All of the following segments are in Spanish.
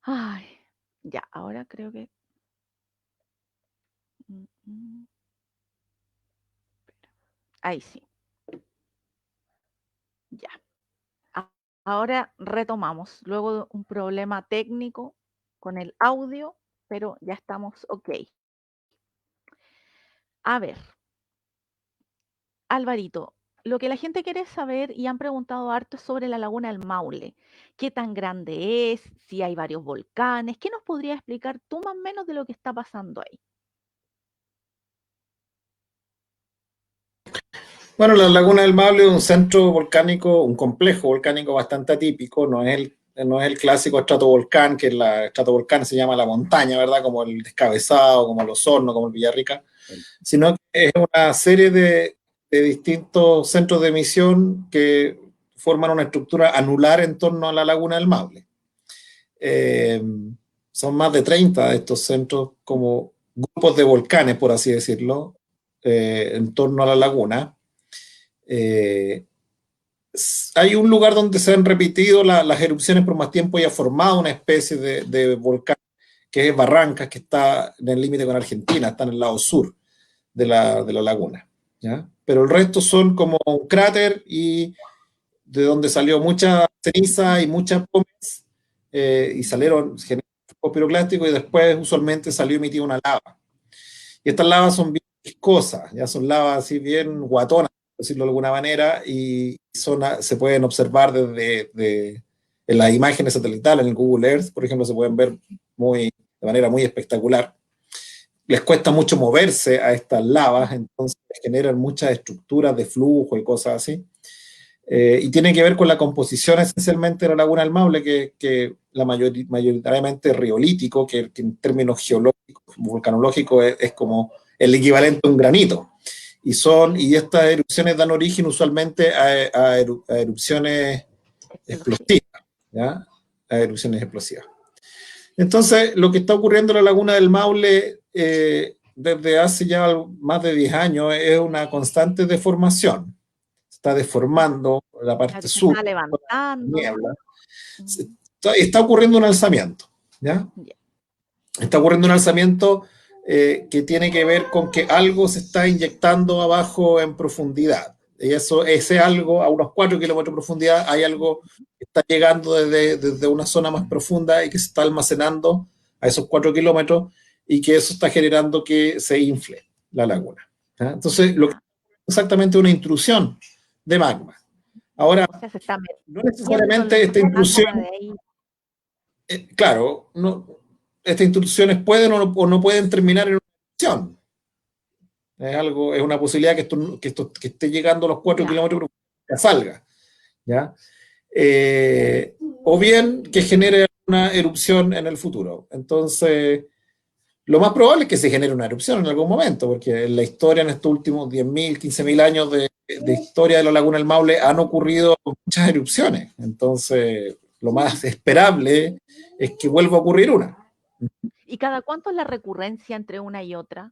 Ay, ya, ahora creo que... mm, mm, ahí sí, ya. A- Ahora retomamos, luego de un problema técnico con el audio, pero ya estamos ok. A ver, Alvarito, lo que la gente quiere saber y han preguntado harto es sobre la laguna del Maule. ¿Qué tan grande es? Si hay varios volcanes. ¿Qué nos podría explicar tú más o menos de lo que está pasando ahí? Bueno, la Laguna del Maule es un centro volcánico, un complejo volcánico bastante atípico, no es el clásico estratovolcán, que la estratovolcán se llama la montaña, ¿verdad? Como el Descabezado, como los Hornos, como el Villarrica, El- sino que es una serie de distintos centros de emisión que forman una estructura anular en torno a la Laguna del Maule. Eh, Son más de 30 de estos centros como grupos de volcanes, por así decirlo, en torno a la laguna. Eh, Hay un lugar donde se han repetido las erupciones por más tiempo y ha formado una especie de volcán, que es Barrancas, que está en el límite con Argentina, está en el lado sur de la laguna. ¿Ya? Pero el resto son como un cráter y de donde salió mucha ceniza y muchas pómez, y salieron flujo piroclástico y después usualmente salió emitida una lava. Y estas lavas son bien viscosas, ya son lavas así bien guatonas, por decirlo de alguna manera, y se pueden observar en las imágenes satelitales, en el Google Earth, por ejemplo, se pueden ver de manera muy espectacular. Les cuesta mucho moverse a estas lavas, entonces generan muchas estructuras de flujo y cosas así. Y tiene que ver con la composición esencialmente de la laguna del Maule, que mayoritariamente riolítico, que en términos geológicos, volcanológicos, es como el equivalente a un granito. Y estas erupciones dan origen usualmente a erupciones Explosivo. explosivas, ¿ya? A erupciones explosivas. Entonces, lo que está ocurriendo en la laguna del Maule desde hace ya más de 10 años es una constante deformación. Se está deformando la Claro, parte se sur, está levantando. niebla. Mm, Está ocurriendo un alzamiento, ¿ya? ya. Está ocurriendo un alzamiento que tiene que ver con que algo se está inyectando abajo en profundidad. Y ese algo, a unos 4 kilómetros de profundidad, hay algo que está llegando desde una zona más profunda y que se está almacenando a esos 4 kilómetros y que eso está generando que se infle la laguna. ¿Ya? Entonces, lo que Ya. es exactamente una intrusión de magma. Ahora, O sea, se está no metiendo necesariamente esta el magma intrusión, de ahí. claro, estas intrusiones pueden o no pueden terminar en una erupción. Es una posibilidad que esté llegando a los 4 Ya. kilómetros que salga, ¿ya? O bien que genere una erupción en el futuro. Entonces, lo más probable es que se genere una erupción en algún momento, porque en la historia, en estos últimos 10.000, 15.000 años de historia de la Laguna del Maule, han ocurrido muchas erupciones. Entonces, lo más esperable es que vuelva a ocurrir una. ¿Y cada cuánto es la recurrencia entre una y otra?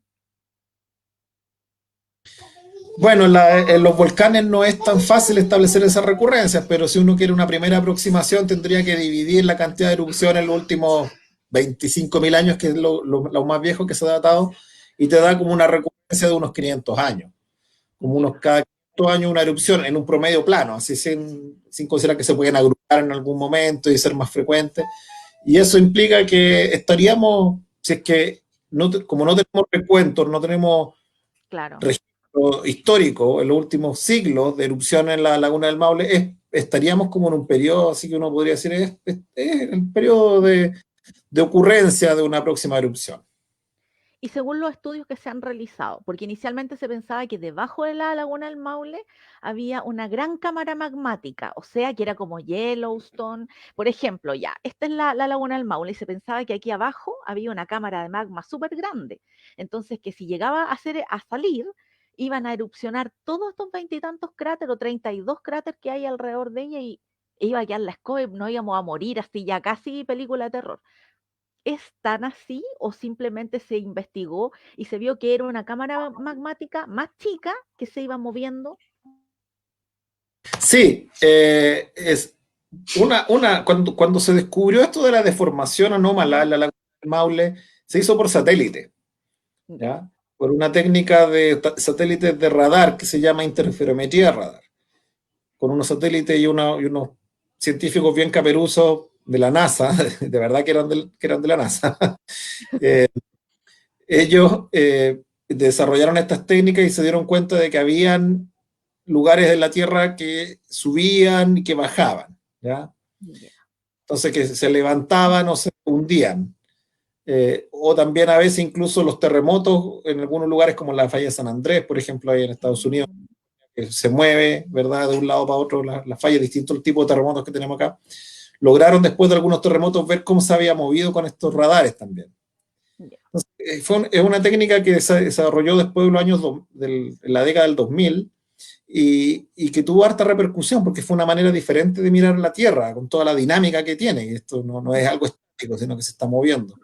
Bueno, en los volcanes no es tan fácil establecer esas recurrencias, pero si uno quiere una primera aproximación, tendría que dividir la cantidad de erupciones en los últimos 25.000 años, que es lo más viejo que se ha datado, y te da como una recurrencia de unos 500 años, como Ya. unos cada 500 años una erupción en un promedio plano, así sin considerar que se pueden agrupar en algún momento y ser más frecuentes. Y eso implica que estaríamos, si es que, como no tenemos recuentos, no tenemos Claro. registro histórico en los últimos siglos de erupción en la Laguna del Maule, estaríamos como en un periodo, así que uno podría decir, es el periodo de ocurrencia de una próxima erupción. Y según los estudios que se han realizado, porque inicialmente se pensaba que debajo de la laguna del Maule había una gran cámara magmática, o sea, que era como Yellowstone. Por ejemplo, ya, esta es la laguna del Maule y se pensaba que aquí abajo había una cámara de magma súper grande. Entonces, que si llegaba a salir, iban a erupcionar todos estos veintitantos cráteres o 32 cráteres que hay alrededor de ella y iba a quedar la escoba y nos íbamos a morir así ya casi película de terror. ¿Es tan así o simplemente se investigó y se vio que era una cámara magmática más chica que se iba moviendo? Sí, Cuando se descubrió esto de la deformación anómala en la laguna del Maule, se hizo por satélite, Ya. ¿ya? Por una técnica de satélites de radar que se llama interferometría radar, con unos satélites y unos científicos bien caperuzos de la NASA, de verdad que eran de la NASA. eh, Ellos desarrollaron estas técnicas y se dieron cuenta de que habían lugares de la Tierra que subían y que bajaban, ¿ya? Ya. Entonces que se levantaban o se hundían. O también a veces incluso los terremotos en algunos lugares como la falla de San Andrés, por ejemplo, ahí en Estados Unidos, Mm, que se mueve, ¿verdad? De un lado para otro, la falla, distintos tipos de terremotos que tenemos acá. Lograron después de algunos terremotos ver cómo se había movido con estos radares también. ya. Entonces, es una técnica que se desarrolló después de los años en la década del 2000 y que tuvo harta repercusión porque fue una manera diferente de mirar la Tierra, con toda la dinámica que tiene. Y esto no es algo estático, sino que se está moviendo.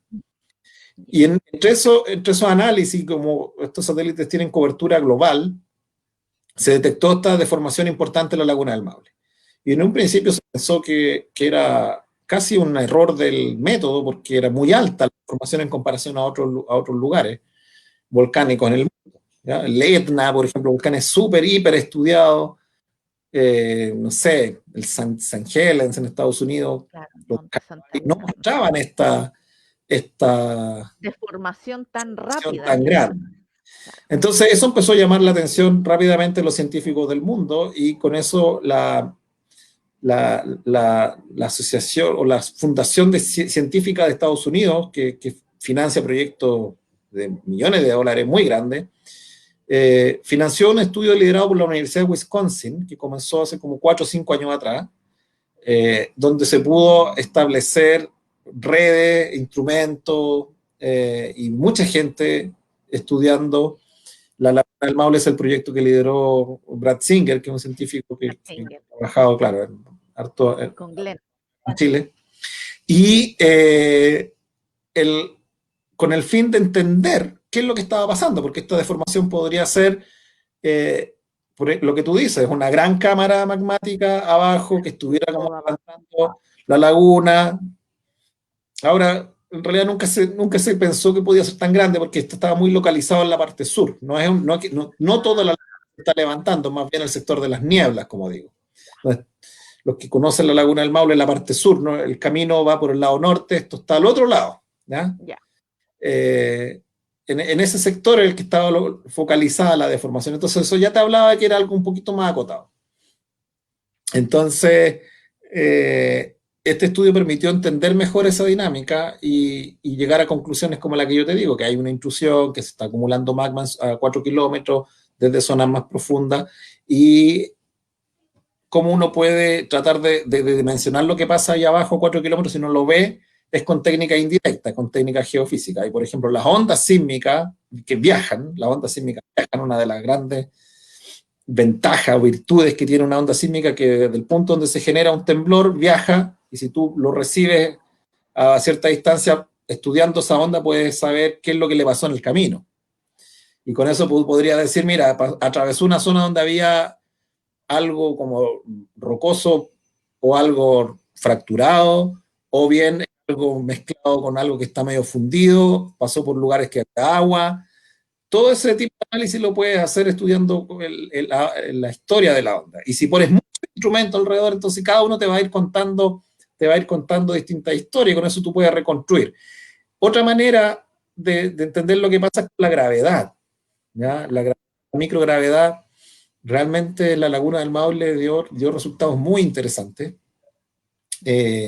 Y entre esos análisis, como estos satélites tienen cobertura global, se detectó esta deformación importante en la laguna del Maule. Y en un principio se pensó que era casi un error del método, porque era muy alta la deformación en comparación a otros lugares volcánicos en el mundo. ¿Ya? El Etna, por ejemplo, volcanes súper, hiper estudiados. No sé, el San Helens en Estados Unidos, Claro, los Monte Santa Calamares, no Elena. mostraban esta Deformación tan acción rápida tan que hay. grande. Claro. Entonces, eso empezó a llamar la atención rápidamente de los científicos del mundo y con eso la asociación o la Fundación Científica de Estados Unidos, que financia proyectos de millones de dólares muy grandes, financió un estudio liderado por la Universidad de Wisconsin, que comenzó hace como 4 o 5 años atrás, donde se pudo establecer redes, instrumentos y mucha gente estudiando. La Laguna del Maule es el proyecto que lideró Brad Singer, que es un científico que Ratzinger, ha trabajado, claro, harto con Glenn. en Chile. Y el, con el fin de entender qué es lo que estaba pasando, porque esta deformación podría ser, lo que tú dices, una gran cámara magmática abajo que estuviera como Todo abajo. levantando la laguna. Ahora, en realidad nunca se pensó que podía ser tan grande porque esto estaba muy localizado en la parte sur. No toda la laguna se está levantando, más bien el sector de las nieblas, como digo. Entonces, los que conocen la Laguna del Maule en la parte sur, ¿no? El camino va por el lado norte, esto está al otro lado, ¿ya? Ya. Eh, en ese sector es el que estaba focalizada la deformación. Entonces eso ya te hablaba de que era algo un poquito más acotado. Entonces, este estudio permitió entender mejor esa dinámica y llegar a conclusiones como la que yo te digo, que hay una intrusión, que se está acumulando magma a 4 kilómetros desde zonas más profundas y cómo uno puede tratar de dimensionar lo que pasa ahí abajo a 4 kilómetros si no lo ve, es con técnica indirecta, con técnica geofísica. Y por ejemplo, las ondas sísmicas que viajan, las ondas sísmicas viajan, una de las grandes ventajas o virtudes que tiene una onda sísmica, que desde el punto donde se genera un temblor viaja, y si tú lo recibes a cierta distancia, estudiando esa onda, puedes saber qué es lo que le pasó en el camino. Y con eso podría decir, mira, atravesó una zona donde había algo como rocoso o algo fracturado, o bien algo mezclado con algo que está medio fundido, pasó por lugares que hay agua. Todo ese tipo de análisis lo puedes hacer estudiando la historia de la onda. Y si pones muchos instrumentos alrededor, entonces cada uno te va a ir contando distintas historias, y con eso tú puedes reconstruir. Otra manera de entender lo que pasa es la gravedad, ¿ya? La microgravedad. Realmente la Laguna del Maule dio resultados muy interesantes. Eh,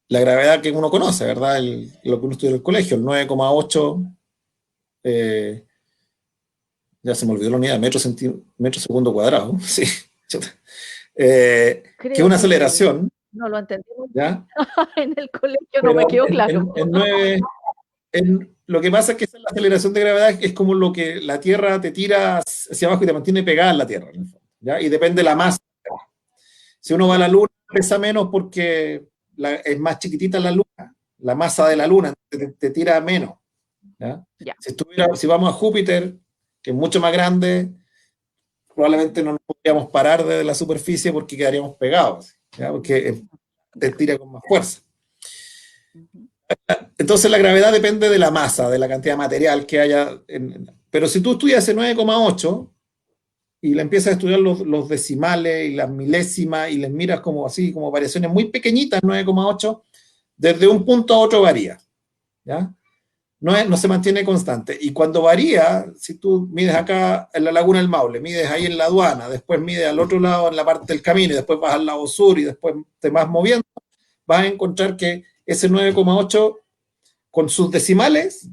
la gravedad que uno conoce, ¿verdad? Lo que uno estudia en el colegio, el 9,8, eh, ya se me olvidó la unidad, metro segundo cuadrado, sí. Que es Creo una que aceleración, no lo entendí muy bien. ¿ya? En el colegio no Pero me quedó claro. lo que pasa es que esa la aceleración de gravedad es como lo que la Tierra te tira hacia abajo y te mantiene pegada en la Tierra, ¿ya? Y depende de la masa. Si uno va a Ya, la Luna, pesa menos porque es más chiquitita la Luna, la masa de la Luna te tira menos, ¿ya? ya. Si vamos a Júpiter, que es mucho más grande, probablemente no nos podríamos parar desde la superficie porque quedaríamos pegados. ¿ya? Porque te tira con más fuerza. Ujú. Entonces la gravedad depende de la masa, de la cantidad de material que haya. Pero si tú estudias ese 9,8 y le empiezas a estudiar los decimales y las milésimas y les miras como así, como variaciones muy pequeñitas, 9,8, desde un punto a otro varía, ¿ya? No se mantiene constante. Y cuando varía, si tú mides acá en la laguna del Maule, mides ahí en la aduana, después mides al otro lado en la parte del camino, y después vas al lado sur y después te vas moviendo, vas a encontrar que ese 9,8 con sus decimales,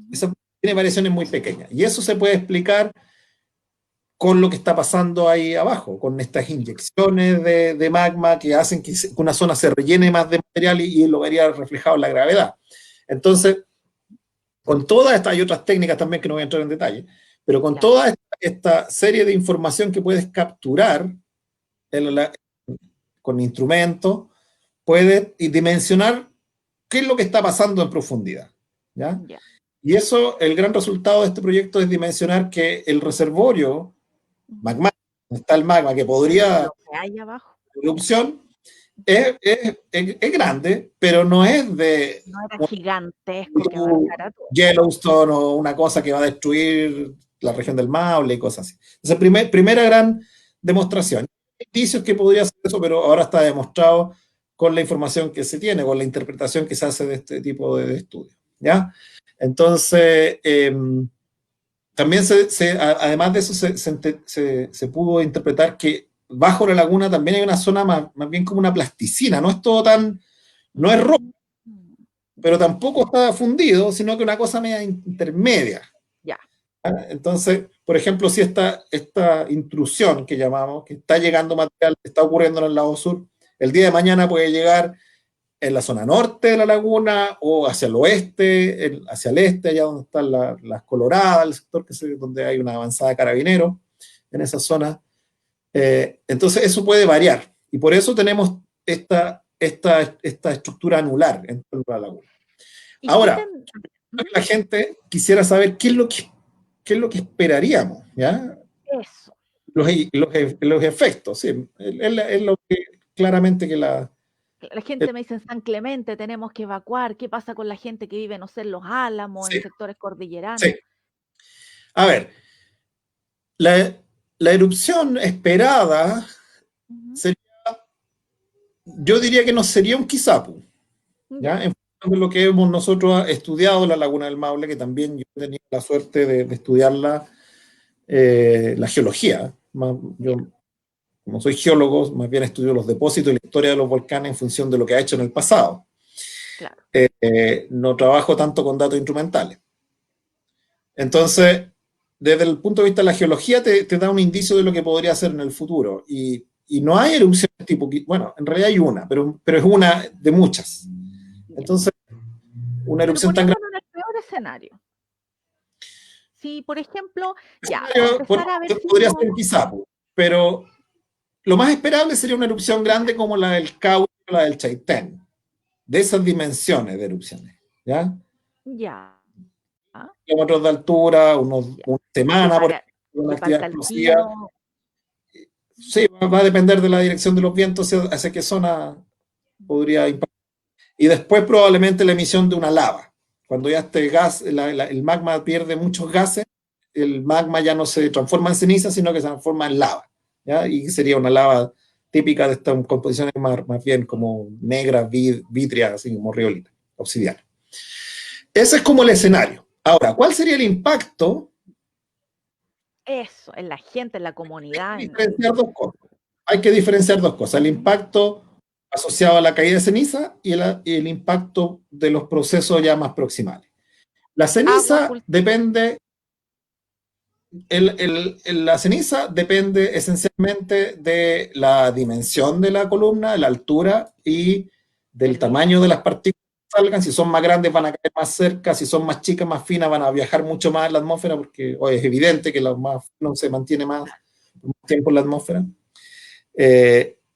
eso tiene variaciones muy pequeñas. Y eso se puede explicar con lo que está pasando ahí abajo, con estas inyecciones de magma que hacen que una zona se rellene más de material y lo vería reflejado en la gravedad. Entonces, con todas estas, hay otras técnicas también que no voy a entrar en detalle, pero con toda esta serie de información que puedes capturar con instrumentos, puedes dimensionar qué es lo que está pasando en profundidad, ¿ya? Ya. Y eso, el gran resultado de este proyecto es dimensionar que el reservorio magma, donde está el magma, que podría Lo que hay abajo. erupción, es grande, pero no es de No era gigantesco que abarcara todo. Yellowstone o una cosa que va a destruir la región del Maule y cosas así. Esa es primera gran demostración. Hay indicios que podría ser eso, pero ahora está demostrado con la información que se tiene, con la interpretación que se hace de este tipo de estudios, ¿ya? Entonces, también además de eso, se pudo interpretar que bajo la laguna también hay una zona más bien como una plasticina, no es todo tan, no es rojo, pero tampoco está fundido, sino que una cosa media intermedia. Ya. Entonces, por ejemplo, si esta intrusión que llamamos, que está llegando material, está ocurriendo en el lado sur, el día de mañana puede llegar en la zona norte de la laguna o hacia el oeste, hacia el este, allá donde están las Coloradas, el sector donde hay una avanzada de carabineros, en esa zona. Entonces eso puede variar y por eso tenemos esta estructura anular en torno a la laguna. Ahora, la gente quisiera saber qué es lo que esperaríamos, ¿ya? Eso. Los efectos, sí, es lo que claramente que la gente me dice en San Clemente tenemos que evacuar. ¿Qué pasa con la gente que vive, no sé, en Los Álamos, sí, en sectores cordilleranos? Sí. A ver, la erupción esperada sería, yo diría que no sería un quizapu, ¿ya? En función de lo que hemos nosotros estudiado la Laguna del Maule, que también yo he tenido la suerte de estudiarla, la geología. Yo, como soy geólogo, más bien estudio los depósitos y la historia de los volcanes en función de lo que ha hecho en el pasado. Claro. No trabajo tanto con datos instrumentales. Entonces, desde el punto de vista de la geología, te da un indicio de lo que podría ser en el futuro. Y no hay erupciones tipo, bueno, en realidad hay una, pero es una de muchas. Entonces, una erupción tan grande. En el peor escenario. Si, por ejemplo, ya, empezar a ver si podría ser un Quizapu, pero lo más esperable sería una erupción grande como la del Cauri o la del Chaitén, de esas dimensiones de erupciones, ¿ya? Ya. Kilómetros de altura, una semana, por ejemplo, una actividad explosiva. Sí, va a depender de la dirección de los vientos hacia qué zona podría impactar. Y después probablemente la emisión de una lava. Cuando ya este gas, el magma pierde muchos gases, el magma ya no se transforma en ceniza, sino que se transforma en lava, ¿ya? Y sería una lava típica de estas composiciones más bien como negras, vítreas, así como riolita, obsidiana. Ese es como el escenario. Ahora, ¿cuál sería el impacto? Eso, en la gente, en la comunidad. Hay que diferenciar dos cosas. El impacto asociado a la caída de ceniza y el impacto de los procesos ya más proximales. La ceniza depende, la ceniza depende esencialmente de la dimensión de la columna, de la altura y del tamaño de las partículas que salgan. Si son más grandes van a caer más cerca, si son más chicas, más finas, van a viajar mucho más en la atmósfera, porque hoy es evidente que lo más fino se mantiene más tiempo en la atmósfera.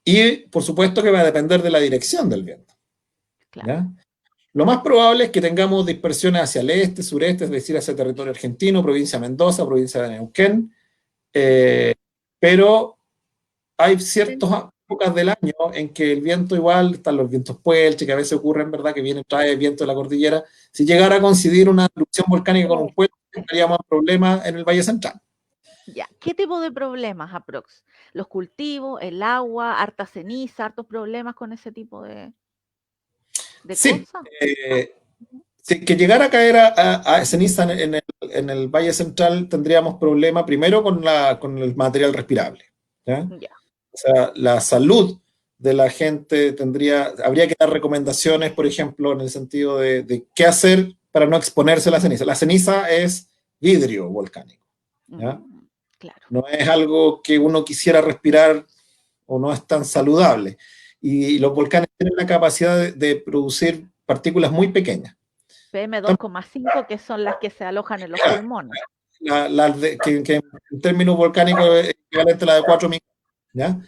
Y por supuesto que va a depender de la dirección del viento. ¿Ya? Lo más probable es que tengamos dispersiones hacia el este, sureste, es decir, hacia el territorio argentino, provincia de Mendoza, provincia de Neuquén, pero hay ciertos épocas del año en que el viento igual, están los vientos puelche, que a veces ocurren, ¿verdad? Que viene, trae el viento de la cordillera. Si llegara a coincidir una erupción volcánica con un puelche, estaríamos en problemas en el Valle Central. Ya, ¿qué tipo de problemas aprox? Los cultivos, el agua, harta ceniza, hartos problemas con ese tipo de Sí, cosas. si que llegara a caer a ceniza en el Valle Central, tendríamos problemas primero con el material respirable. ¿Ya? Ya, O sea, la salud de la gente habría que dar recomendaciones, por ejemplo, en el sentido de qué hacer para no exponerse a la ceniza. La ceniza es vidrio volcánico, ¿ya? claro. No es algo que uno quisiera respirar o no es tan saludable. Y los volcanes tienen la capacidad de producir partículas muy pequeñas. PM2,5, que son las que se alojan en los pulmones. Que en términos volcánicos es equivalente a la de 4 micrones, ¿ya?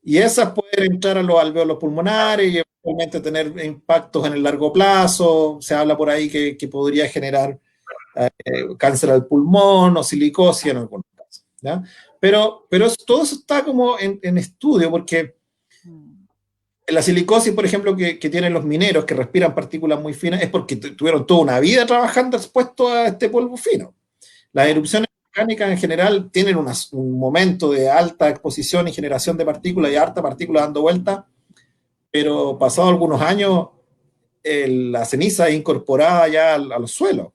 Y esas pueden entrar a los alveolos pulmonares y eventualmente tener impactos en el largo plazo. Se habla por ahí que podría generar cáncer al pulmón o silicosis en algunos casos, ¿ya? Pero todo eso está como en estudio, porque la silicosis, por ejemplo, que tienen los mineros que respiran partículas muy finas, es porque tuvieron toda una vida trabajando expuesto a este polvo fino. Las erupciones volcánicas en general tienen un momento de alta exposición y generación de partículas y harta partículas dando vuelta, pero pasados algunos años, la ceniza es incorporada ya a los suelos,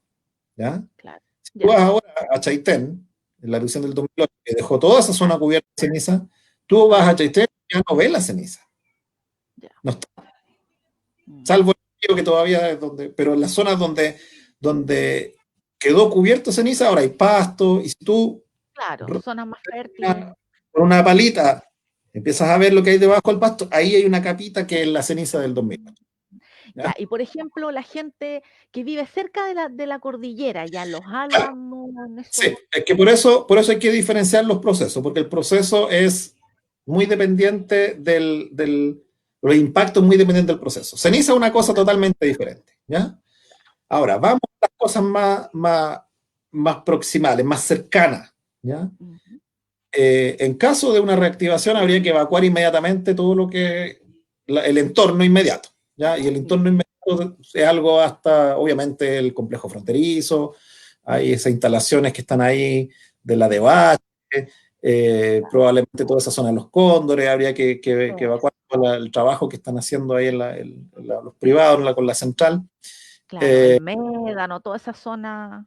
¿ya? Claro. Si tú vas ahora a Chaitén, en la erupción del 2008, que dejó toda esa zona cubierta de ceniza, tú vas a Chaitén y ya no ves la ceniza. No está. Salvo el río que todavía es donde, pero en las zonas donde quedó cubierto ceniza, ahora hay pasto, y si tú Claro, zonas más fértiles. con una palita empiezas a ver lo que hay debajo del pasto, ahí hay una capita que es la ceniza del 2008. Ya, y por ejemplo, la gente que vive cerca de la cordillera, ya en los Álamos, Sí, es que por eso hay que diferenciar los procesos, porque el proceso es muy dependiente los impactos muy dependientes del proceso. Ceniza es una cosa totalmente diferente, ¿ya? Ahora, vamos a las cosas más proximales, más cercanas, ¿ya? En caso de una reactivación habría que evacuar inmediatamente todo lo que el entorno inmediato, ¿ya? Y el entorno inmediato es algo hasta, obviamente, el complejo fronterizo, hay esas instalaciones que están ahí de la DEVACH, probablemente toda esa zona de los cóndores, habría que evacuar todo el trabajo que están haciendo ahí los privados con la central. Claro, el Médano, toda esa zona.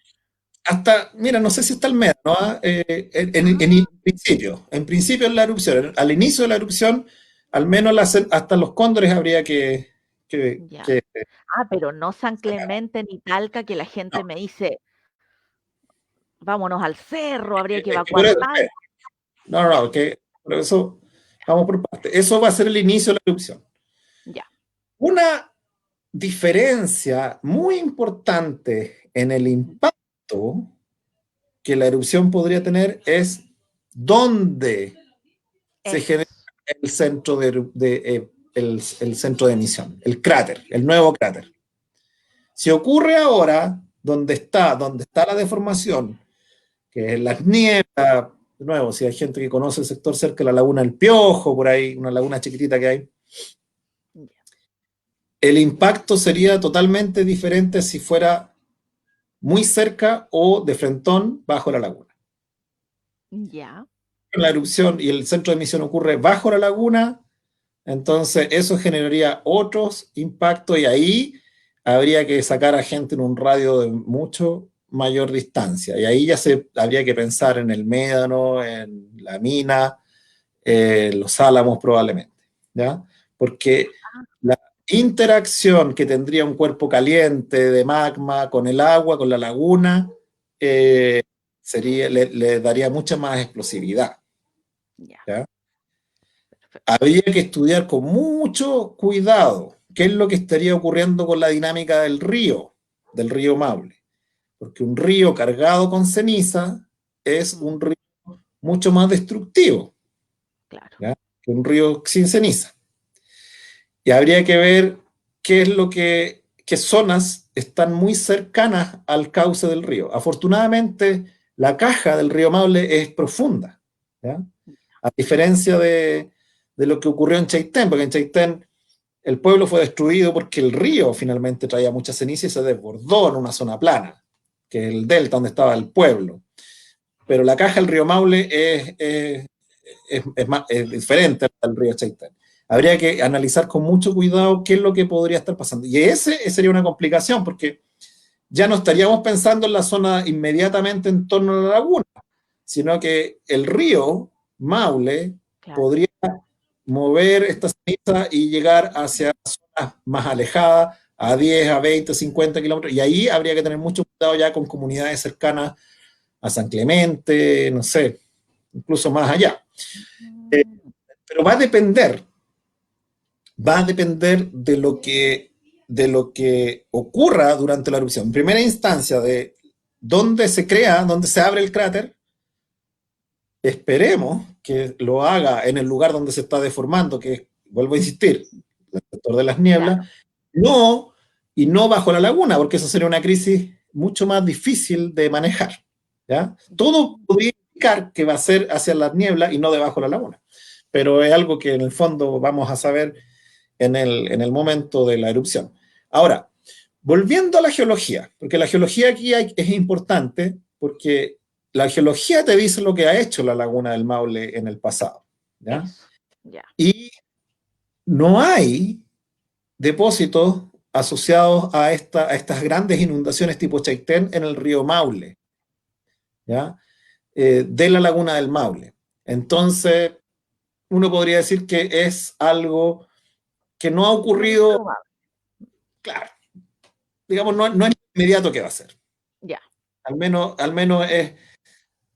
Hasta, mira, no sé si está el Médano, ¿no? En principio en la erupción, al inicio de la erupción, al menos hasta los cóndores habría que pero no San Clemente ni Talca, que la gente me dice, vámonos al cerro, habría que evacuar Talca. No, que por eso vamos por parte. Eso va a ser el inicio de la erupción. Ya. Una diferencia muy importante en el impacto que la erupción podría tener es dónde se genera el centro el centro de emisión, el cráter, el nuevo cráter. Si ocurre ahora, donde está la deformación, que es las nieblas, de nuevo, si hay gente que conoce el sector cerca de la laguna del Piojo, por ahí, una laguna chiquitita que hay, el impacto sería totalmente diferente si fuera muy cerca o de frentón bajo la laguna. Ya. La erupción y el centro de emisión ocurre bajo la laguna, entonces eso generaría otros impactos y ahí habría que sacar a gente en un radio de mucho mayor distancia. Y ahí ya habría que pensar en el Médano, en la mina, los Álamos probablemente, ¿ya? Porque la interacción que tendría un cuerpo caliente de magma con el agua, con la laguna, le daría mucha más explosividad. ¿Ya? Habría que estudiar con mucho cuidado qué es lo que estaría ocurriendo con la dinámica del río Maule. Porque un río cargado con ceniza es un río mucho más destructivo, claro, ¿ya? Que un río sin ceniza. Y habría que ver qué zonas están muy cercanas al cauce del río. Afortunadamente, la caja del río Maule es profunda, ¿ya? A diferencia de de lo que ocurrió en Chaitén, porque en Chaitén el pueblo fue destruido porque el río finalmente traía mucha ceniza y se desbordó en una zona plana, que es el delta donde estaba el pueblo. Pero la caja del río Maule es diferente al río Chaitén. Habría que analizar con mucho cuidado qué es lo que podría estar pasando. Y ese sería una complicación, porque ya no estaríamos pensando en la zona inmediatamente en torno a la laguna, sino que el río Maule Claro. podría mover esta ceniza y llegar hacia zonas más alejadas, a 10, a 20, 50 kilómetros, y ahí habría que tener mucho cuidado ya con comunidades cercanas a San Clemente, no sé, incluso más allá. Pero va a depender de lo que ocurra durante la erupción. En primera instancia, de dónde se crea, dónde se abre el cráter. Esperemos que lo haga en el lugar donde se está deformando, que vuelvo a insistir, el sector de las nieblas, Claro. no, y no bajo la laguna, porque eso sería una crisis mucho más difícil de manejar. ¿Ya? Todo podría indicar que va a ser hacia las nieblas y no debajo de la laguna, pero es algo que en el fondo vamos a saber en el momento de la erupción. Ahora, volviendo a la geología, porque la geología aquí es importante, porque la geología te dice lo que ha hecho la laguna del Maule en el pasado. ¿Ya? Eso. Ya. Y no hay depósitos asociados a estas grandes inundaciones tipo Chaitén en el río Maule, ¿ya? De la laguna del Maule. Entonces, uno podría decir que es algo que no ha Muy ocurrido, probable. claro, digamos, no es inmediato que va a ser. Ya. Al menos es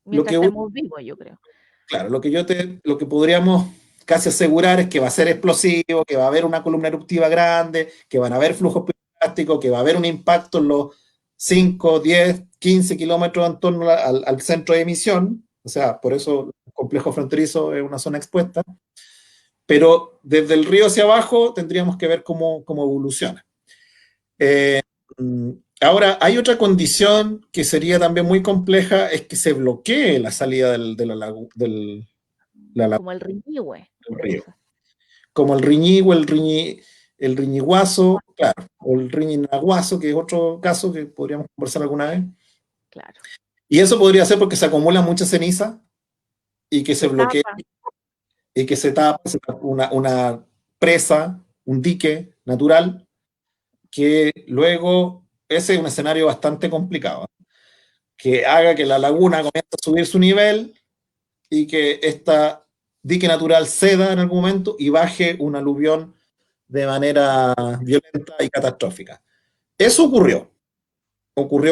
lo Mientras que uno, estemos vivos, yo creo. claro, lo que podríamos casi asegurar es que va a ser explosivo, que va a haber una columna eruptiva grande, que van a haber flujos piroclásticos, que va a haber un impacto en los 5, 10, 15 kilómetros en torno al centro de emisión, o sea, por eso el complejo fronterizo es una zona expuesta, pero desde el río hacia abajo tendríamos que ver cómo evoluciona. Eh, Ahora, hay otra condición que sería también muy compleja, es que se bloquee la salida la laguna Como el riñihue, del una río. cosa. Como el riñigüe, el riñiguazo, claro, o el riñinaguazo, que es otro caso que podríamos conversar alguna vez. Claro. Y eso podría ser porque se acumula mucha ceniza y que Y se se bloquee tapa. y que se tapa una presa, un dique natural, que luego, ese es un escenario bastante complicado, que haga que la laguna comience a subir su nivel y que esta dique natural ceda en algún momento y baje un aluvión de manera violenta y catastrófica. Eso ocurrió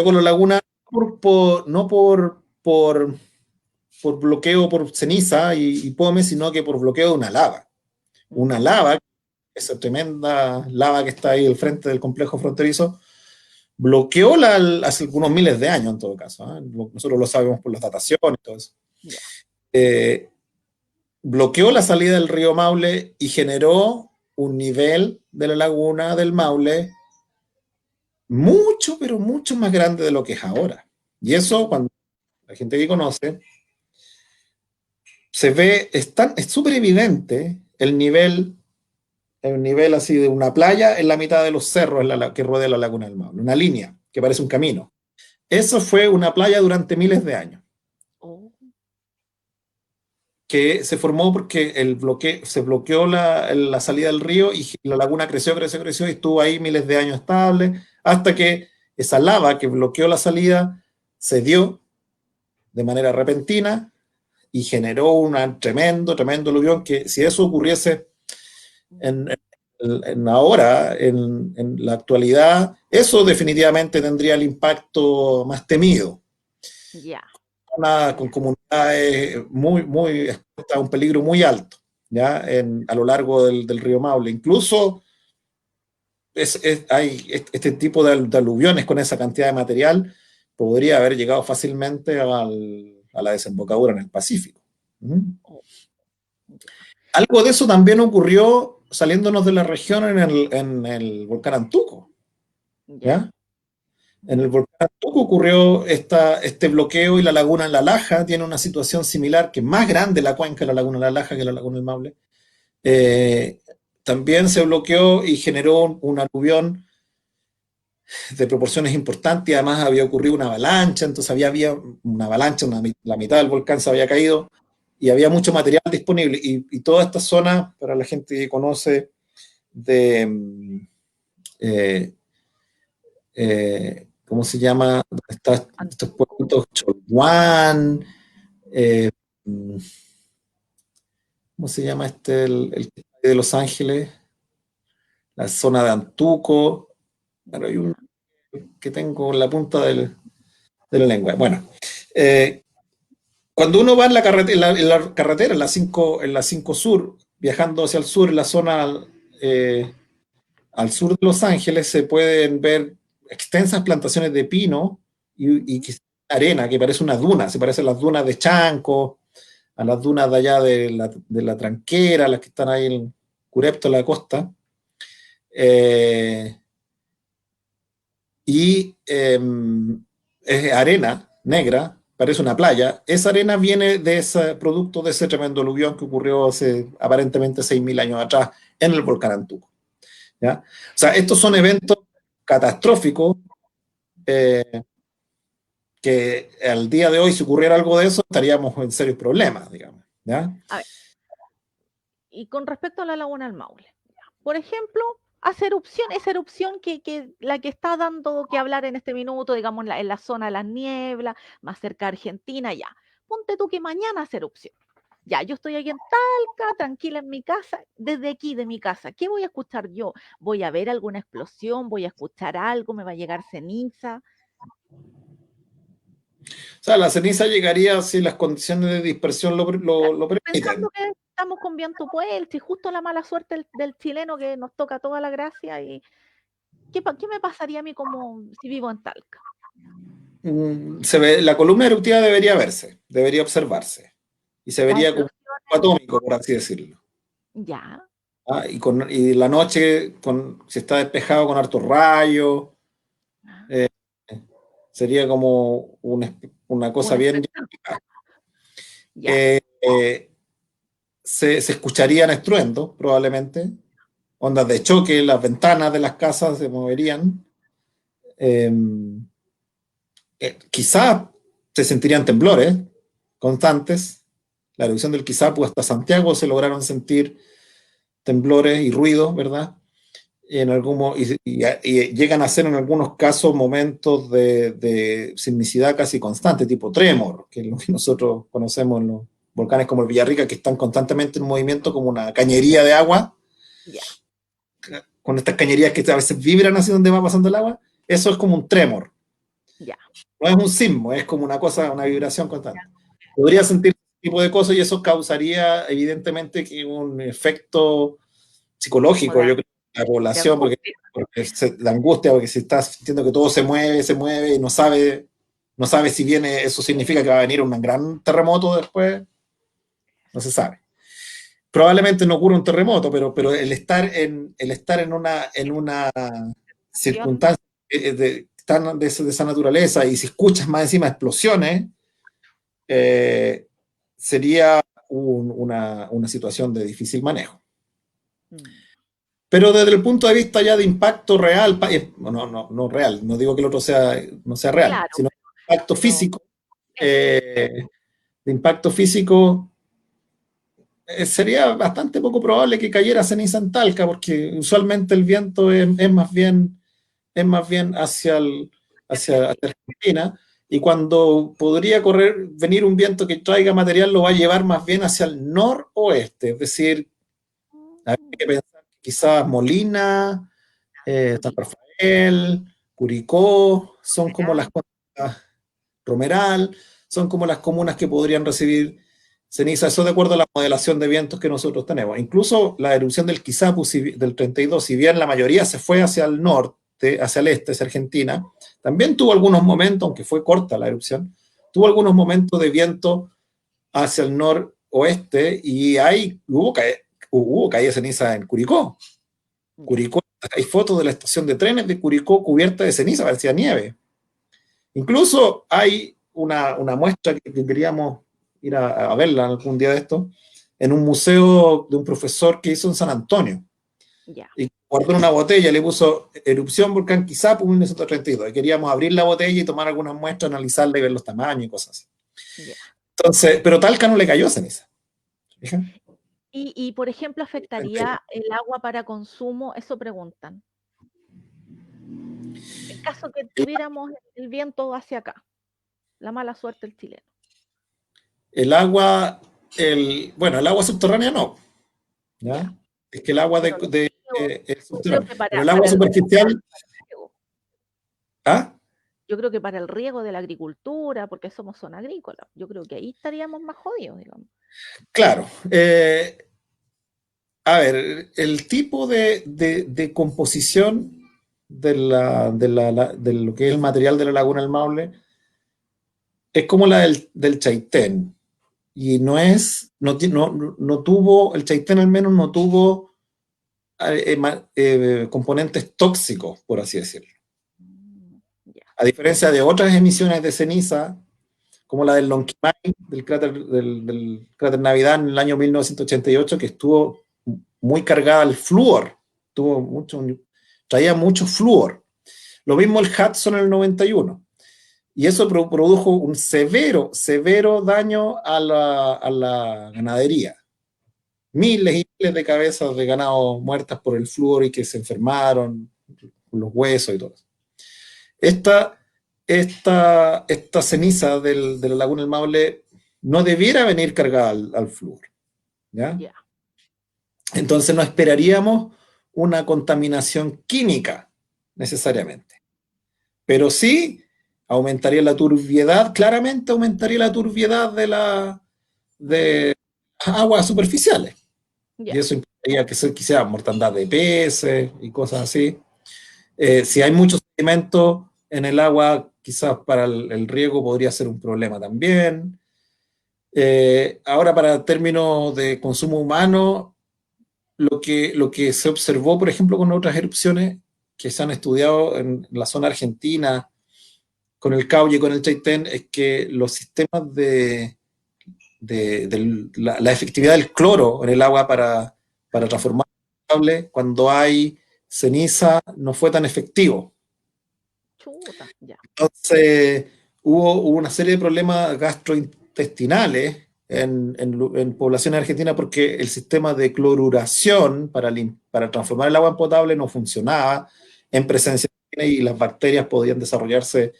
con la laguna no por bloqueo por ceniza y pome, sino que por bloqueo de una lava, esa tremenda lava que está ahí al frente del complejo fronterizo, bloqueó hace algunos miles de años en todo caso, ¿eh? Nosotros lo sabemos por las dataciones y todo eso. Ya. Eh, Bloqueó la salida del río Maule y generó un nivel de la laguna del Maule mucho, pero mucho más grande de lo que es ahora. Y eso, cuando la gente que conoce, se ve, es súper evidente el nivel así de una playa en la mitad de los cerros que rodea la laguna del Maule, una línea que parece un camino. Eso fue una playa durante miles de años, Oh. que se formó porque se bloqueó la salida del río y la laguna creció, creció, creció y estuvo ahí miles de años estable, hasta que esa lava que bloqueó la salida se dio de manera repentina y generó un tremendo, tremendo aluvión que si eso ocurriese en, ahora, en la actualidad, eso definitivamente tendría el impacto más temido. Ya. Con Ya. comunidades muy expuestas a un peligro muy alto, ¿ya? A lo largo del río Maule. Incluso hay este tipo de aluviones con esa cantidad de material, podría haber llegado fácilmente a la desembocadura en el Pacífico. ¿Mm? Oh. Ya. Algo de eso también ocurrió saliéndonos de la región en el volcán Antuco, Ya. ¿ya? En el volcán Antuco ocurrió este bloqueo y la laguna en La Laja tiene una situación similar, que es más grande la cuenca de la laguna de La Laja que la laguna del Maule. eh, también se bloqueó y generó un aluvión de proporciones importantes, y además había ocurrido una avalancha, entonces había una avalancha, la mitad del volcán se había caído, y había mucho material disponible, y toda esta zona, para la gente que conoce de, eh, ¿cómo se llama? Estos pueblitos, Cholguán, eh, ¿cómo se llama el de Los Ángeles? La zona de Antuco, bueno, hay un que tengo en la punta de la lengua. Bueno, eh, cuando uno va en la carretera, en la 5 Sur, viajando hacia el sur, en la zona eh, al sur de Los Ángeles, se pueden ver extensas plantaciones de pino y arena, que parece una duna, se parecen a las dunas de Chanco, a las dunas de allá de la Tranquera, las que están ahí en Curepto, la costa. Eh, y es arena negra, parece una playa. Esa arena viene de ese producto de ese tremendo aluvión que ocurrió hace aparentemente 6.000 años atrás en el volcán Antuco. ¿Ya? O sea, estos son eventos catastróficos eh, que al día de hoy, si ocurriera algo de eso, estaríamos en serios problemas, digamos. ¿Ya? A ver, y con respecto a la laguna del Maule, por ejemplo, hace erupción, esa erupción la que está dando que hablar en este minuto, digamos, en la zona de las nieblas, más cerca de Argentina, ya. Ponte tú que mañana hace erupción. Ya, yo estoy aquí en Talca, tranquila en mi casa, desde aquí de mi casa. ¿Qué voy a escuchar yo? ¿Voy a ver alguna explosión? ¿Voy a escuchar algo? ¿Me va a llegar ceniza? O sea, la ceniza llegaría si las condiciones de dispersión lo permiten. Pensando que estamos con viento puente y justo la mala suerte del chileno que nos toca toda la gracia. ¿Y qué me pasaría a mí como si vivo en Talca? La columna eruptiva debería verse, debería observarse, y se Las vería como un explosiones, atómico, por así decirlo. ya. ¿Ah? Y la noche, si está despejado con hartos rayos, eh, sería como una cosa Un bien. espectáculo, ya. Eh, eh, se escucharían estruendos, probablemente, ondas de choque, las ventanas de las casas se moverían. Eh, Quizás se sentirían temblores constantes. La erupción del Quizapu hasta Santiago se lograron sentir temblores y ruidos, ¿verdad? Y llegan a ser en algunos casos momentos de sismicidad casi constante, tipo tremor, que es lo que nosotros conocemos en los volcanes como el Villarrica, que están constantemente en movimiento como una cañería de agua, Ya, con estas cañerías que a veces vibran hacia donde va pasando el agua. Eso es como un tremor. ya. No es un sismo, es como una cosa, una vibración constante. Podría sentir ese tipo de cosas y eso causaría evidentemente que un efecto Como psicológico, yo creo, en la de población, angustia. la angustia, porque si está sintiendo que todo se mueve y no sabe si viene, eso significa que va a venir un gran terremoto después, no se sabe. Probablemente no ocurra un terremoto, pero en una circunstancia de esa naturaleza, y si escuchas más encima explosiones, eh, sería una situación de difícil manejo. Mm. Pero desde el punto de vista ya de impacto real, no real, no digo que el otro no sea real, Claro, sino impacto pero físico, eso. de impacto físico, sería bastante poco probable que cayera ceniza en Talca, porque usualmente el viento es más bien hacia Argentina, y cuando podría venir un viento que traiga material, lo va a llevar más bien hacia el noroeste, es decir, hay que pensar que quizás Molina, San Rafael, Curicó, son como las comunas, Romeral, son como las comunas que podrían recibir ceniza, eso de acuerdo a la modelación de vientos que nosotros tenemos. Incluso la erupción del Quizapu del 32, si bien la mayoría se fue hacia el norte, hacia el este, hacia Argentina, también tuvo algunos momentos, aunque fue corta la erupción, tuvo algunos momentos de viento hacia el noroeste, y hubo caída de ceniza en Curicó. Ya. Curicó, hay fotos de la estación de trenes de Curicó cubierta de ceniza, parecía nieve. Incluso hay una muestra que queríamos ir a verla algún día de esto, en un museo de un profesor que hizo en San Antonio. Ya, Y guardó en una botella, le puso erupción volcán Quizapu 1932. Y queríamos abrir la botella y tomar algunas muestras, analizarla y ver los tamaños y cosas así. ya. Entonces, pero Talca no le cayó ceniza. ¿Fija? Por ejemplo, ¿afectaría el agua para consumo? Eso preguntan. En caso que tuviéramos el viento hacia acá, la mala suerte del chileno. El agua, bueno, el agua subterránea no, Ya. ¿ya? Es que el agua Pero los ríos, es yo creo subterránea. que Pero el agua superficial, para el riego. ¿ah? Yo creo que para el riego de la agricultura, porque somos zona agrícola, yo creo que ahí estaríamos más jodidos, digamos. Claro. A ver, el tipo de composición de lo que es el material de la laguna del Maule es como la del Chaitén. Y no tuvo, el Chaitén al menos no tuvo componentes tóxicos, por así decirlo. Ya. A diferencia de otras emisiones de ceniza, como la del Lonquimay, del cráter Navidad en el año 1988, que estuvo muy cargada al flúor, traía mucho flúor. Lo mismo el Hudson en el 91. Y eso produjo un severo daño a la ganadería. Miles y miles de cabezas de ganado muertas por el flúor y que se enfermaron, los huesos y todo eso. Esta ceniza de la laguna del Maule no debiera venir cargada al flúor, ¿ya? Ya. Entonces no esperaríamos una contaminación química necesariamente, pero sí aumentaría la turbiedad, claramente aumentaría la turbiedad de aguas superficiales. Y Ya. eso implicaría que quisiera mortandad de peces y cosas así. Si hay mucho sedimento en el agua, quizás para el riego podría ser un problema también. Ahora, para términos de consumo humano, lo que se observó, por ejemplo, con otras erupciones que se han estudiado en la zona argentina, con el Cauye y con el Chaitén, es que los sistemas de la efectividad del cloro en el agua para transformar potable, cuando hay ceniza, no fue tan efectivo. Chuta, ya. Entonces, hubo una serie de problemas gastrointestinales en poblaciones argentinas porque el sistema de cloruración para transformar el agua en potable no funcionaba en presencia de y las bacterias podían desarrollarse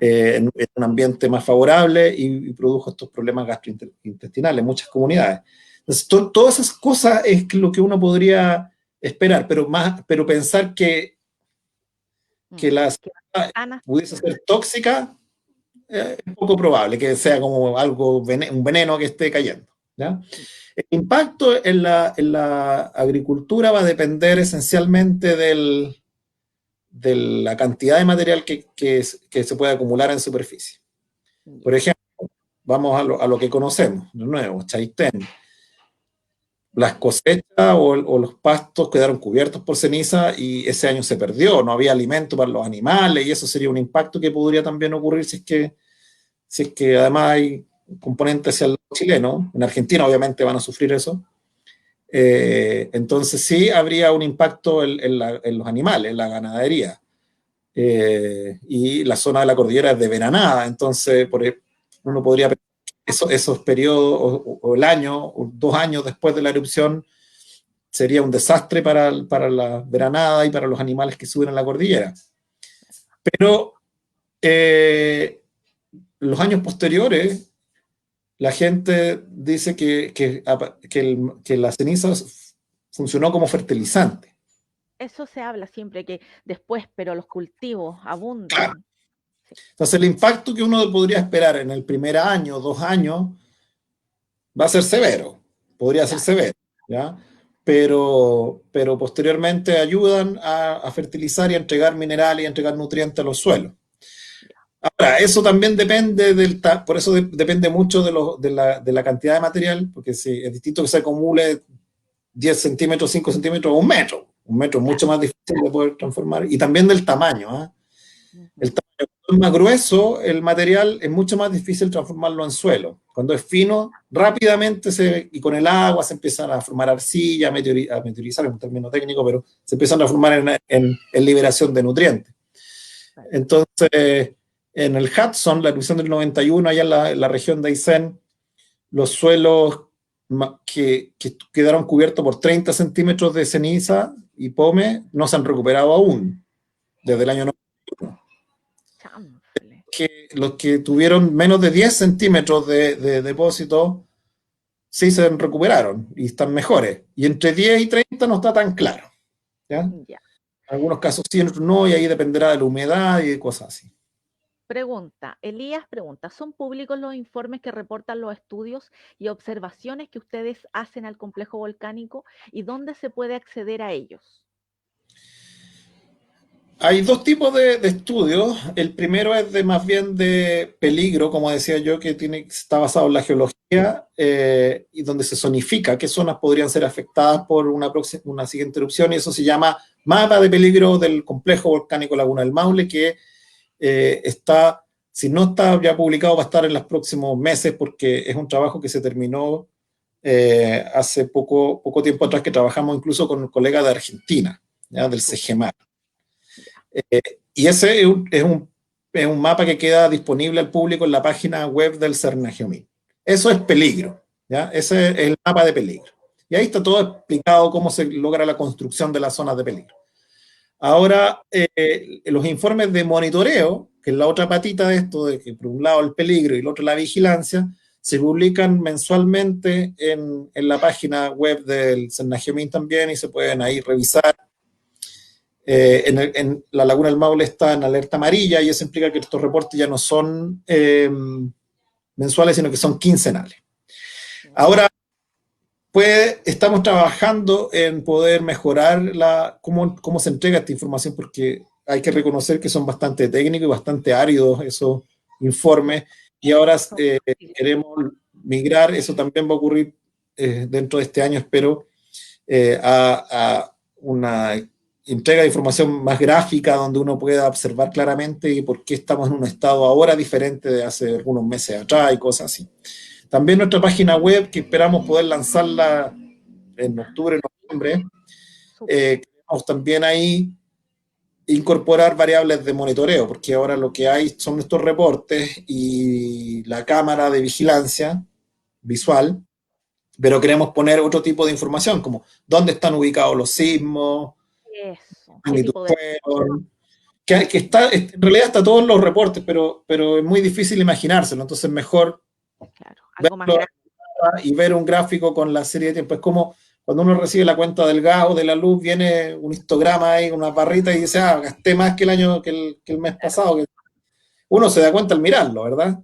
en un ambiente más favorable y produjo estos problemas gastrointestinales en muchas comunidades. Entonces, todas esas cosas es lo que uno podría esperar, pero pensar que la Que ganas, pudiese ser tóxica es poco probable, que sea como un veneno que esté cayendo, ¿ya? El impacto en la agricultura va a depender esencialmente de la cantidad de material que se puede acumular en superficie. Por ejemplo, vamos a lo que conocemos, de nuevo, Chaitén. Las cosechas o los pastos quedaron cubiertos por ceniza y ese año se perdió, no había alimento para los animales y eso sería un impacto que podría también ocurrir si es que además hay componentes hacia el lado chileno. En Argentina obviamente van a sufrir eso. Entonces sí habría un impacto en los animales, en la ganadería. Y la zona de la cordillera es de veranada, entonces uno podría pensar que esos periodos o el año o 2 años después de la erupción sería un desastre para la veranada y para los animales que suben a la cordillera. Pero los años posteriores, la gente dice que la ceniza funcionó como fertilizante. eso se habla siempre, que después, pero los cultivos Claro. abundan. Sí. Entonces el impacto que uno podría esperar en el primer año, 2 años, va a ser severo, podría ser severo, ¿ya? Pero posteriormente ayudan a fertilizar y a entregar minerales y a entregar nutrientes a los suelos. Ahora, eso también depende por eso depende mucho de la cantidad de material, porque si es distinto que se acumule 10 centímetros, 5 centímetros o un metro. Un metro es mucho más difícil de poder transformar, y también del tamaño, ¿eh? El tamaño, es más grueso, el material es mucho más difícil transformarlo en suelo. Cuando es fino, rápidamente y con el agua se empiezan a formar arcilla, a meteorizar, es un término técnico, pero se empiezan a formar en liberación de nutrientes. Entonces, en el Hudson, la erupción del 91, allá en la región de Aysén, los suelos que quedaron cubiertos por 30 centímetros de ceniza y pome no se han recuperado aún, desde el año 91. Los que tuvieron menos de 10 centímetros de depósito sí se recuperaron y están mejores. Y entre 10 y 30 no está tan claro. ¿Ya? En algunos casos sí, en otros no, y ahí dependerá de la humedad y de cosas así. Elías pregunta, ¿son públicos los informes que reportan los estudios y observaciones que ustedes hacen al complejo volcánico y dónde se puede acceder a ellos? Hay dos tipos de estudios. El primero es más bien de peligro, como decía yo, que está basado en la geología y donde se zonifica qué zonas podrían ser afectadas por una siguiente erupción, y eso se llama mapa de peligro del complejo volcánico Laguna del Maule, que si no está ya publicado, va a estar en los próximos meses, porque es un trabajo que se terminó hace poco tiempo atrás, que trabajamos incluso con un colega de Argentina, ¿ya? Del CEGEMAR. Y ese es un mapa que queda disponible al público en la página web del Cernagiomín. Eso es peligro, ¿ya? Ese es el mapa de peligro. Y ahí está todo explicado cómo se logra la construcción de las zonas de peligro. Ahora, los informes de monitoreo, que es la otra patita de esto, de que por un lado el peligro y el otro la vigilancia, se publican mensualmente en la página web del Cernagiomín también, y se pueden ahí revisar. En la Laguna del Maule está en alerta amarilla, y eso implica que estos reportes ya no son mensuales, sino que son quincenales. Ahora, estamos trabajando en poder mejorar cómo se entrega esta información, porque hay que reconocer que son bastante técnicos y bastante áridos esos informes, y ahora queremos migrar. Eso también va a ocurrir dentro de este año, espero, a una entrega de información más gráfica, donde uno pueda observar claramente por qué estamos en un estado ahora diferente de hace algunos meses atrás y cosas así. También nuestra página web, que esperamos poder lanzarla en octubre, noviembre, queremos también ahí incorporar variables de monitoreo, porque ahora lo que hay son estos reportes y la cámara de vigilancia visual, pero queremos poner otro tipo de información, como dónde están ubicados los sismos, en realidad está todo en los reportes, pero es muy difícil imaginárselo, entonces mejor algo más grande y ver un gráfico con la serie de tiempo. Es como cuando uno recibe la cuenta del gas o de la luz, viene un histograma ahí, una barrita, y dice, gasté más que el mes pasado. Uno se da cuenta al mirarlo, ¿verdad?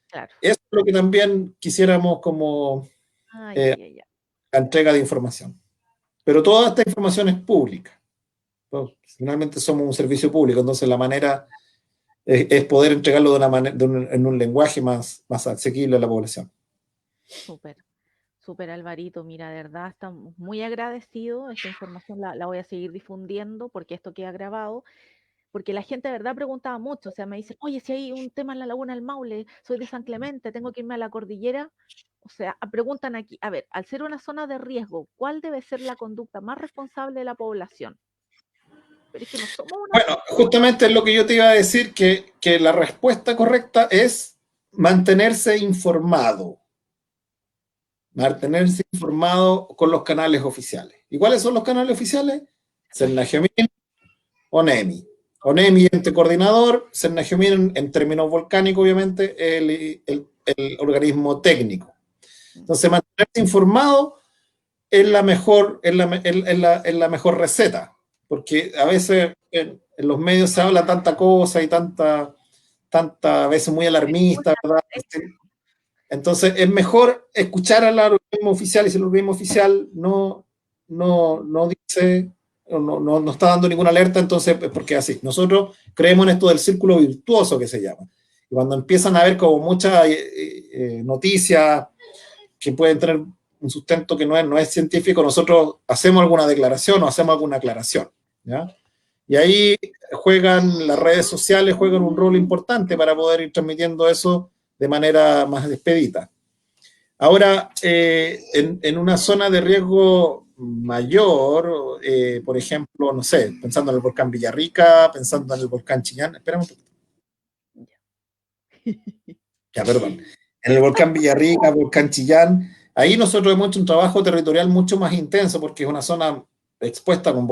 Claro. Eso es lo que también quisiéramos como la entrega de información. Pero toda esta información es pública. Pues, finalmente somos un servicio público, entonces la manera es poder entregarlo en un lenguaje más asequible a la población. Súper Alvarito, mira, de verdad estamos muy agradecidos. Esta información la voy a seguir difundiendo, porque esto queda grabado, porque la gente de verdad preguntaba mucho, o sea, me dicen, oye, si hay un tema en la Laguna del Maule, soy de San Clemente, tengo que irme a la cordillera. O sea, preguntan aquí, a ver, al ser una zona de riesgo, ¿cuál debe ser la conducta más responsable de la población? Pero es que no somos una... Bueno, justamente es lo que yo te iba a decir, que la respuesta correcta es mantenerse informado. Mantenerse informado con los canales oficiales. ¿Y cuáles son los canales oficiales? Cernagiomín, ONEMI. ONEMI ente coordinador, Cernagiomín en términos volcánicos, obviamente, el organismo técnico. Entonces, mantenerse informado es la mejor receta, porque a veces en los medios se habla tanta cosa y tanta a veces muy alarmista, ¿verdad? Entonces es mejor escuchar al organismo oficial, y si el organismo oficial no dice, no está dando ninguna alerta, entonces es porque es así. Nosotros creemos en esto del círculo virtuoso, que se llama. Y cuando empiezan a haber como muchas noticias que pueden tener un sustento que no es científico, nosotros hacemos alguna declaración o hacemos alguna aclaración, ¿ya? Y ahí las redes sociales juegan un rol importante para poder ir transmitiendo eso de manera más expedita. Ahora, en una zona de riesgo mayor, por ejemplo, no sé, pensando en el volcán Villarrica, pensando en el volcán Chillán, espérame un poquito. Ya, perdón. En el volcán Villarrica, volcán Chillán, ahí nosotros hemos hecho un trabajo territorial mucho más intenso porque es una zona expuesta con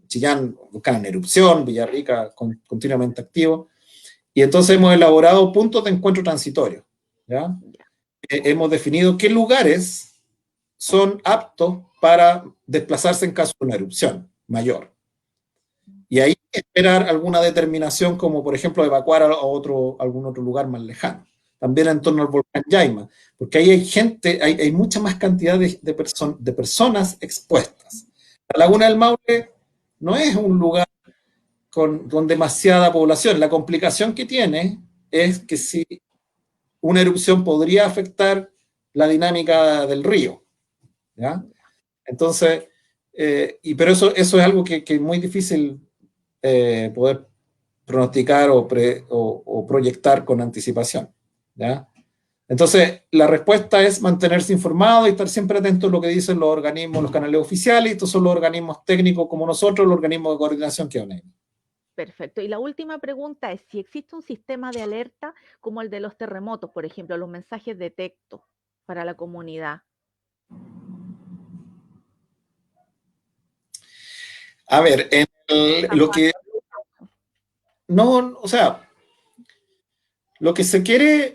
Chillán, volcán en erupción, Villarrica continuamente activo, y entonces hemos elaborado puntos de encuentro transitorio, ¿ya? Hemos definido qué lugares son aptos para desplazarse en caso de una erupción mayor. Y ahí esperar alguna determinación, como por ejemplo evacuar a algún otro lugar más lejano. También en torno al volcán Yaima, porque ahí hay gente, hay mucha más cantidad de personas expuestas. La Laguna del Maule no es un lugar con demasiada población. La complicación que tiene es que si una erupción podría afectar la dinámica del río, ¿ya? Entonces, pero eso es algo que es muy difícil poder pronosticar o proyectar con anticipación, ¿ya? Entonces, la respuesta es mantenerse informado y estar siempre atento a lo que dicen los organismos, los canales oficiales, y estos son los organismos técnicos como nosotros, los organismos de coordinación que van ahí. Perfecto. Y la última pregunta es si existe un sistema de alerta como el de los terremotos, por ejemplo, los mensajes de texto para la comunidad. A ver, lo que no, o sea, lo que se quiere,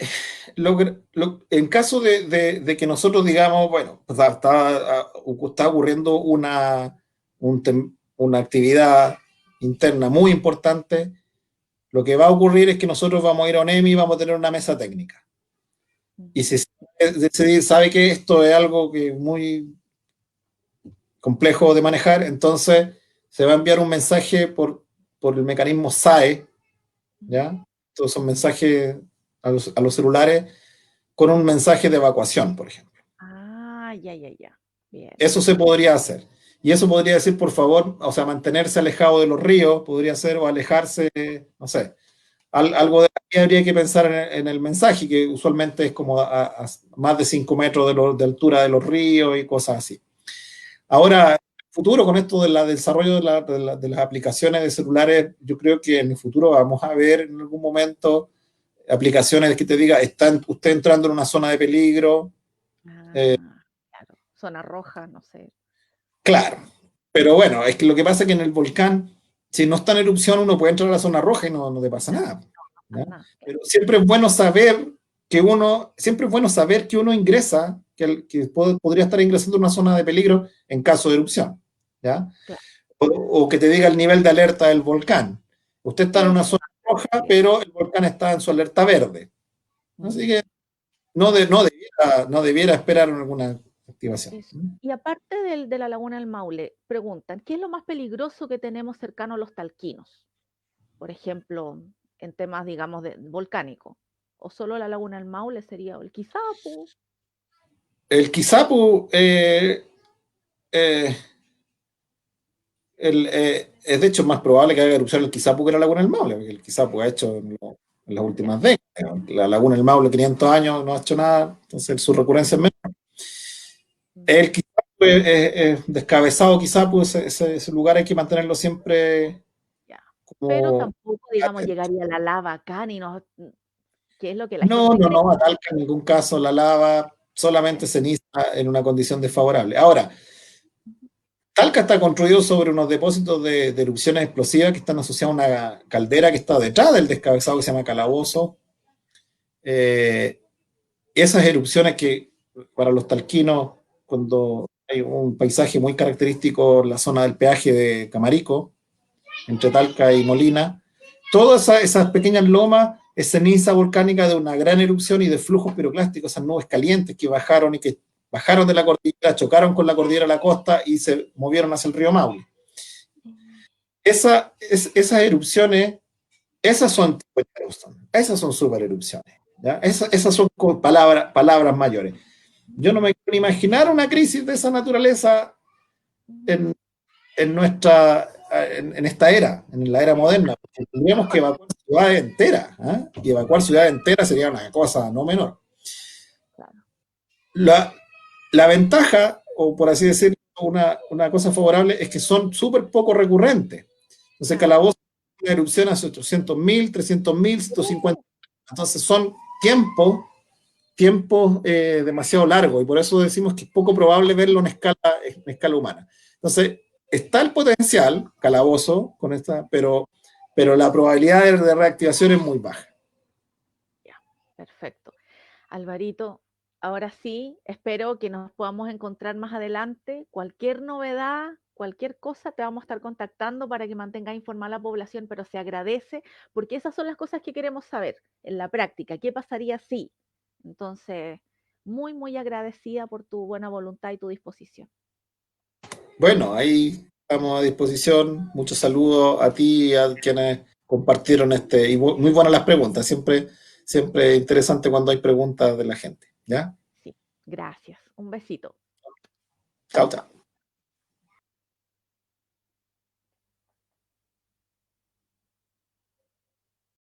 en caso de que nosotros digamos, bueno, pues está ocurriendo una actividad interna muy importante, lo que va a ocurrir es que nosotros vamos a ir a ONEMI y vamos a tener una mesa técnica. Y si se sabe que esto es algo que es muy complejo de manejar, entonces se va a enviar un mensaje por el mecanismo SAE, ¿ya? Todos son mensajes a los celulares con un mensaje de evacuación, por ejemplo. Ah, ya, ya, ya. Bien. Eso se podría hacer. Y eso podría decir, por favor, o sea, mantenerse alejado de los ríos, podría ser, o alejarse, no sé. Algo de ahí habría que pensar en el mensaje, que usualmente es como a más de 5 metros de altura de los ríos y cosas así. Ahora, en el futuro, con esto del desarrollo de las aplicaciones de celulares, yo creo que en el futuro vamos a ver en algún momento aplicaciones que te diga, está usted entrando en una zona de peligro. Claro, zona roja, no sé. Claro, pero bueno, es que lo que pasa es que en el volcán, si no está en erupción, uno puede entrar a la zona roja y no te pasa nada, ¿no? Nada, Pero siempre es bueno saber que uno ingresa, podría estar ingresando a una zona de peligro en caso de erupción, ¿ya? claro. O que te diga el nivel de alerta del volcán. Usted está en una zona roja, pero el volcán está en su alerta verde. Así que no debiera esperar alguna activación. Eso. Y aparte de la Laguna del Maule, preguntan, ¿qué es lo más peligroso que tenemos cercano a los talquinos? Por ejemplo, en temas, digamos, de volcánicos. ¿O solo la Laguna del Maule sería el Quizapu? El Kizapu eh, es de hecho más probable que haga erupción el Kizapu que la Laguna del Maule, porque el Kizapu ha hecho en las últimas décadas. La Laguna del Maule, 500 años, no ha hecho nada, entonces su recurrencia es menor. El Kizapu es descabezado, Kizapu, ese lugar hay que mantenerlo siempre Ya. Pero como... tampoco, digamos, llegaría la lava acá, ni nos, que es lo que la No, gente no, cree. no, Atalca en ningún caso, la lava, solamente ceniza en una condición desfavorable. Ahora, Talca está construido sobre unos depósitos de erupciones explosivas que están asociados a una caldera que está detrás del descabezado que se llama Calabozo. Esas erupciones que para los talquinos, cuando hay un paisaje muy característico en la zona del peaje de Camarico, entre Talca y Molina, todas esas pequeñas lomas es ceniza volcánica de una gran erupción y de flujos piroclásticos, esas nubes calientes que bajaron de la cordillera, chocaron con la cordillera a la costa y se movieron hacia el río Maule. Esas erupciones, esas son super erupciones. ¿Ya? Esas son palabras mayores. Yo no me quiero imaginar una crisis de esa naturaleza en en esta era, en la era moderna, porque tendríamos que evacuar ciudades enteras, ¿eh? Y evacuar ciudades enteras sería una cosa no menor. Claro. La, la ventaja, o por así decirlo, una cosa favorable, es que son súper poco recurrentes. Entonces, Ah, Calabozo tiene una erupción hace 800.000, 300.000, 150. Entonces, son tiempos demasiado largos y por eso decimos que es poco probable verlo en escala humana. Entonces, está el potencial, Calabozo, con esta, pero la probabilidad de reactivación es muy baja. ya, perfecto. Alvarito, ahora sí, espero que nos podamos encontrar más adelante. Cualquier novedad, cualquier cosa, te vamos a estar contactando para que mantengas informada a la población, pero se agradece porque esas son las cosas que queremos saber en la práctica. ¿Qué pasaría si? Entonces, muy, muy agradecida por tu buena voluntad y tu disposición. Bueno, ahí estamos a disposición. Muchos saludos a ti y a quienes compartieron y muy buenas las preguntas. Siempre interesante cuando hay preguntas de la gente. ¿Ya? Sí, gracias. Un besito. Chao, chao.